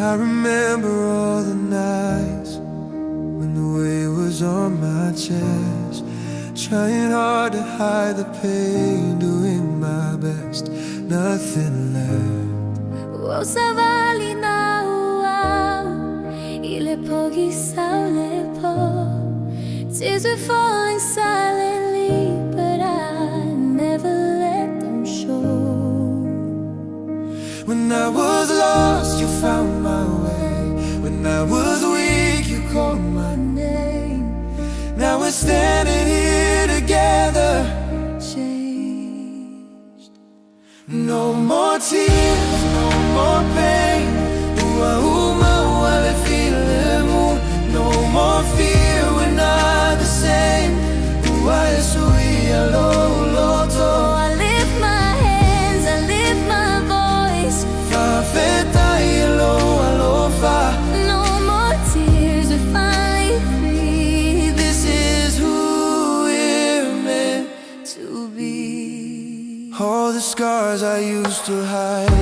I remember all the nights when the weight was on my chest, trying hard to hide the pain, doing my best, nothing left. Usavali na uau, ile pogi saulepo. Tears were falling silently, but I never let them show. When I was lost, you found my way. When I was weak, you called my name. Now we're standing here together, changed. No more tears, no more pain. No more fear, we're not the same. I lift my hands, I lift my voice. No more tears, we're finally free. This is who we're meant To be. All the scars I used to hide,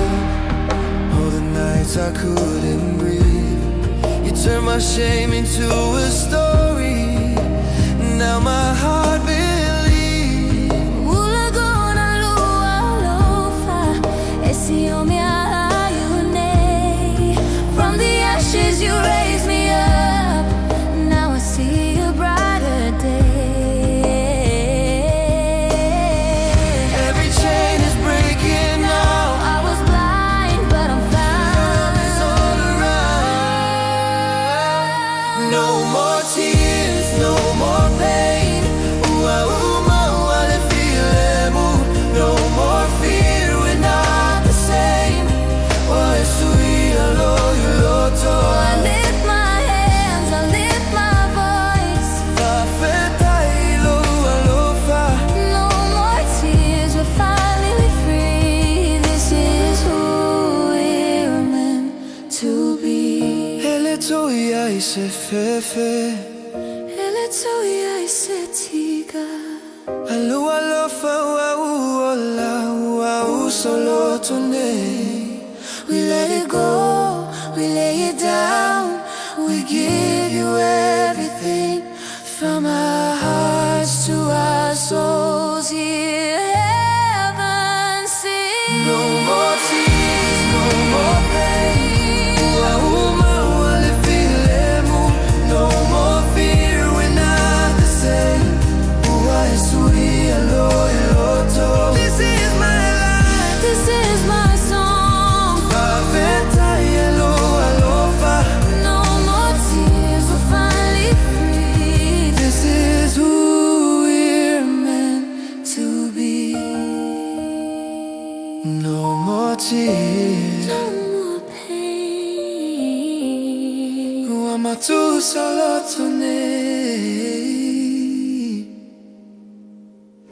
all the nights I couldn't breathe, you turned my shame into a story. Now my heart believes. Ulagona lua lofa, esse homem ayune. From the ashes you raised me up. Now I see a brighter day. Every chain is breaking now. I was blind, but I'm found. Love is all around. No more tears, no more pain. No more fear, we're not the same. I lift my hands, I lift my voice. No more tears, we're finally free. This is who we're meant to be. Ele toia e se fefe, Ele toia e se tiga. alo alofa wa uola wa usolo tone. We let it go, we lay it down. We give you everything, from our hearts to our souls. Here heaven sings. No more tears, no more pain. No more fear, we're not the same. This is my life, This is my song. No more tears, we're finally free. This is who we're meant To be. No more tears. No more pain. Ama tu solo tone.